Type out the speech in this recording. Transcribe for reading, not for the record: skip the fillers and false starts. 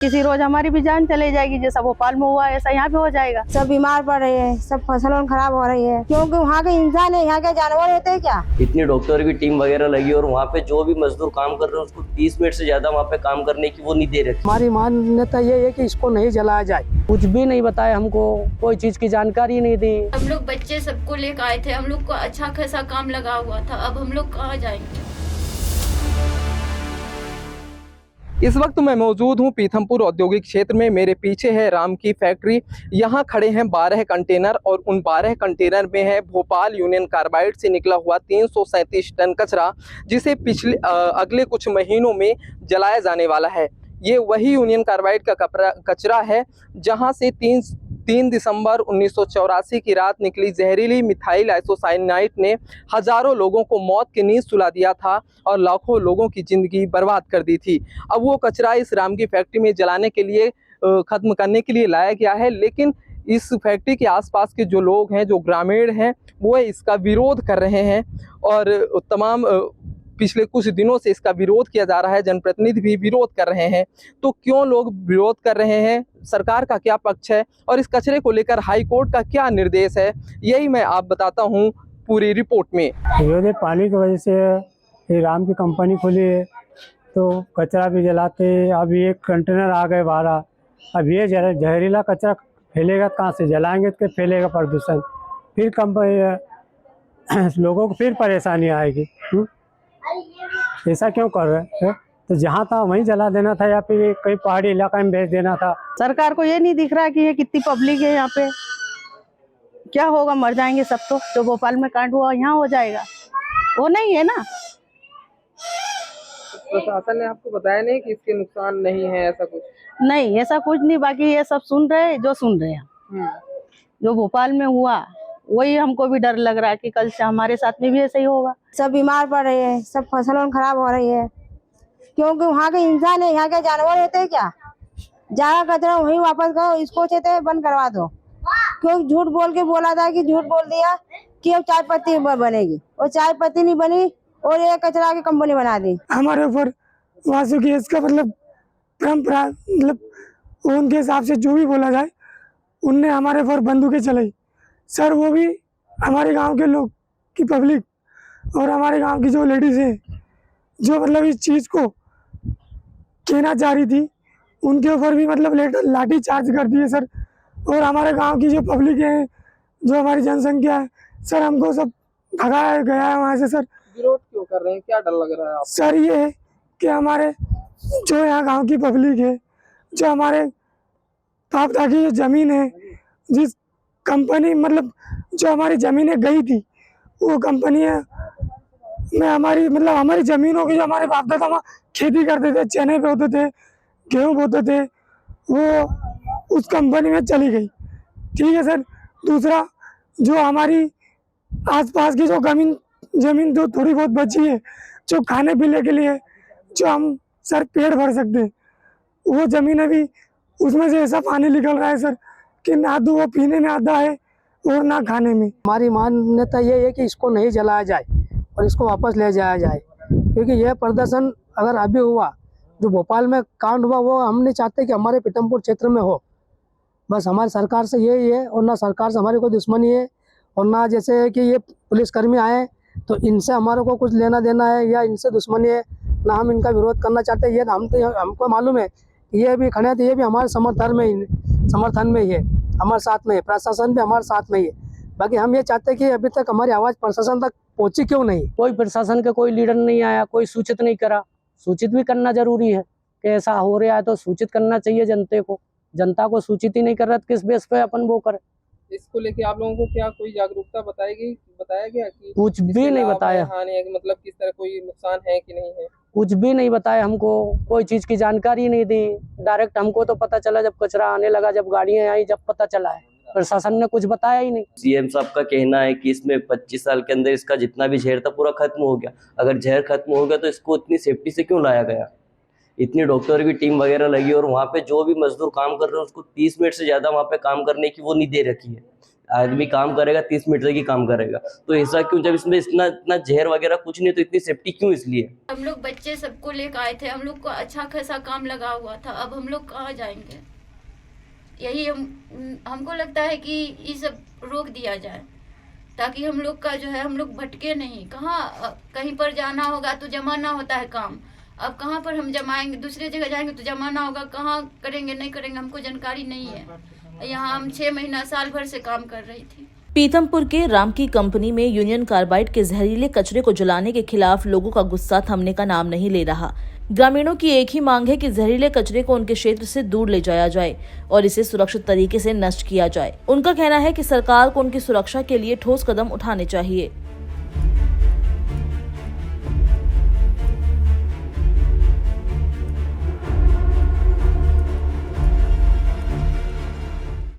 किसी रोज हमारी भी जान चले जाएगी, जैसा भोपाल में हुआ ऐसा यहाँ भी हो जाएगा। सब बीमार पड़ रहे हैं, सब फसलों खराब हो रही है, क्योंकि वहाँ के इंसान है, यहाँ के जानवर होते हैं क्या। इतनी डॉक्टर की टीम वगैरह लगी और वहाँ पे जो भी मजदूर काम कर रहे हैं उसको 30 मिनट से ज्यादा वहाँ पे काम करने की वो नहीं दे रखी। हमारी मान्यता ये है कि इसको नहीं जलाया जाए। कुछ भी नहीं बताया हमको, कोई चीज की जानकारी नहीं दी। हम लोग बच्चे सबको लेकर आए थे, हम लोग को अच्छा खासा काम लगा हुआ था, अब हम लोग कहाँ जाएंगे। इस वक्त मैं मौजूद हूं पीथमपुर औद्योगिक क्षेत्र में। मेरे पीछे है राम की फैक्ट्री। यहां खड़े हैं 12 कंटेनर और उन 12 कंटेनर में है भोपाल यूनियन कार्बाइड से निकला हुआ 337 टन कचरा, जिसे अगले कुछ महीनों में जलाया जाने वाला है। ये वही यूनियन कार्बाइड का कचरा है जहां से 3 दिसंबर 1984 की रात निकली जहरीली मिथाइल आइसोसाइनाइड ने हजारों लोगों को मौत की नींद सुला दिया था और लाखों लोगों की जिंदगी बर्बाद कर दी थी। अब वो कचरा इस राम की फैक्ट्री में जलाने के लिए खत्म करने के लिए लाया गया है, लेकिन इस फैक्ट्री के आसपास के जो लोग हैं, जो ग्रामीण हैं, वो इसका विरोध कर रहे हैं और तमाम पिछले कुछ दिनों से इसका विरोध किया जा रहा है। जनप्रतिनिधि भी विरोध कर रहे हैं। तो क्यों लोग विरोध कर रहे हैं, सरकार का क्या पक्ष है और इस कचरे को लेकर हाई कोर्ट का क्या निर्देश है, यही मैं आप बताता हूं पूरी रिपोर्ट में। ये पानी की वजह से ये राम की कंपनी खुली है तो कचरा भी जलाते हैं। अब ये कंटेनर आ गए 12। अब ये जहरीला कचरा फैलेगा कहाँ से, जलाएंगे तो फैलेगा प्रदूषण, फिर कंपनी लोगों को फिर परेशानी आएगी। ऐसा क्यों कर रहे हैं? तो जहाँ था वहीं जला देना था या फिर कहीं पहाड़ी इलाका में भेज देना था। सरकार को ये नहीं दिख रहा कि ये कितनी पब्लिक है यहाँ पे। क्या होगा, मर जाएंगे सब। तो जो भोपाल में कांड हुआ यहाँ हो जाएगा, वो नहीं है ना। प्रशासन ने आपको बताया नहीं कि इसके नुकसान नहीं है, ऐसा कुछ नहीं, ऐसा कुछ नहीं। बाकी ये सब सुन रहे हैं, जो सुन रहे हैं जो भोपाल में हुआ वही हमको भी डर लग रहा है कि कल से हमारे साथ में भी ऐसा ही होगा। सब बीमार पड़ रहे हैं, सब फसलों खराब हो रही है, क्योंकि वहाँ के इंसान है, यहाँ के जानवर होते हैं क्या। ज्यादा कचरा वहीं वापस करो, इसको चाहते बंद करवा दो। क्योंकि झूठ बोल के बोला था कि झूठ बोल दिया कि अब चाय पत्ती बनेगी, और चाय पत्ती नहीं बनी और ये कचरा की कंपनी बना दी। हमारे ऊपर वासुकी इसका मतलब परंपरा, मतलब उनके हिसाब से जो भी बोला जाए, उनने हमारे ऊपर बंदूकें चलाई सर। वो भी हमारे गांव के लोग की पब्लिक और हमारे गांव की जो लेडीज है, जो मतलब इस चीज़ को कहना चाह रही थी, उनके ऊपर भी मतलब लाठी चार्ज कर दिए सर। और हमारे गांव की जो पब्लिक है, जो हमारी जनसंख्या है सर, हमको सब भगाया गया है वहाँ से सर। विरोध क्यों कर रहे हैं, क्या डर लग रहा है आपको? सर ये है कि हमारे जो यहाँ गांव की पब्लिक है, जो हमारे बाप दादा की ज़मीन है, जिस कंपनी मतलब जो हमारी ज़मीनें गई थी, वो कंपनी में हमारी ज़मीनों की, जो हमारे बाप दादा वहाँ खेती करते थे, चने बोते थे, गेहूँ बोते थे, वो उस कंपनी में चली गई। ठीक है सर। दूसरा, जो हमारी आसपास की जो ज़मीन जो थोड़ी बहुत बची है, जो खाने पीने के लिए जो हम सर पेट भर सकते हैं, वो ज़मीन अभी उसमें से ऐसा पानी निकल रहा है सर कि ना तो वो पीने में आता है और ना खाने में। हमारी मान्यता ये है कि इसको नहीं जलाया जाए और इसको वापस ले जाया जाए, क्योंकि यह प्रदर्शन अगर अभी हुआ, जो भोपाल में कांड हुआ, वो हम नहीं चाहते कि हमारे पीथमपुर क्षेत्र में हो। बस हमारी सरकार से यही है, और ना सरकार से हमारी कोई दुश्मनी है, और ना जैसे कि ये पुलिसकर्मी आए तो इनसे हमारे को कुछ लेना देना है या इनसे दुश्मनी है, ना हम इनका विरोध करना चाहते हैं। ये हमको मालूम है कि ये भी खड़े हैं, तो ये भी हमारे समर्थन में ही है, हमारे साथ में है। प्रशासन भी हमारे साथ में ही है। बाकी हम ये चाहते हैं कि अभी तक हमारी आवाज़ प्रशासन तक पहुंची क्यों नहीं। कोई प्रशासन का कोई लीडर नहीं आया, कोई सूचित नहीं करा। सूचित भी करना जरूरी है कि ऐसा हो रहा है, तो सूचित करना चाहिए जनता को। जनता को सूचित ही नहीं कर रहा, तो किस बेस पे अपन वो करें। इसको लेके आप लोगों को क्या कोई जागरूकता बताया गया कि कुछ भी नहीं बताया, हानि है, मतलब किस तरह कोई नुकसान है कि नहीं है? कुछ भी नहीं बताया हमको, कोई चीज़ की जानकारी नहीं दी। डायरेक्ट हमको तो पता चला जब कचरा आने लगा, जब गाड़ियाँ आई, जब पता चला है। प्रशासन ने कुछ बताया ही नहीं। सीएम साहब का कहना है कि इसमें 25 साल के अंदर इसका जितना भी जहर था पूरा खत्म हो गया। अगर जहर खत्म हो गया तो इसको इतनी सेफ्टी से क्यों लाया गया? इतनी डॉक्टर की टीम वगैरह लगी और वहाँ पे जो भी मजदूर काम कर रहे हैं उसको 30 मिनट से ज्यादा वहाँ पे काम करने की वो नहीं दे रखी है। आदमी काम करेगा 30 मीटर की काम करेगा, तो ऐसा क्यों? जब इसमें इतना इतना जहर वगैरह कुछ नहीं तो इतनी सेफ्टी क्यों इसलिए? हम लोग बच्चे सबको लेकर आए थे, हम लोग को अच्छा खासा काम लगा हुआ था, अब हम लोग कहाँ जाएंगे? यही हमको लगता है कि ये सब रोक दिया जाए ताकि हम लोग का जो है हम लोग भटके नहीं। कहाँ कहीं पर जाना होगा तो जमाना होता है काम, अब कहाँ पर हम जमाएंगे? दूसरे जगह जाएंगे तो जमाना होगा, कहाँ करेंगे नहीं करेंगे हमको जानकारी नहीं है। यहाँ हम 6 महीना साल भर से काम कर रही थी। पीथमपुर के राम की कंपनी में यूनियन कार्बाइड के जहरीले कचरे को जलाने के खिलाफ लोगों का गुस्सा थमने का नाम नहीं ले रहा। ग्रामीणों की एक ही मांग है कि जहरीले कचरे को उनके क्षेत्र से दूर ले जाया जाए और इसे सुरक्षित तरीके से नष्ट किया जाए। उनका कहना है कि सरकार को उनकी सुरक्षा के लिए ठोस कदम उठाने चाहिए।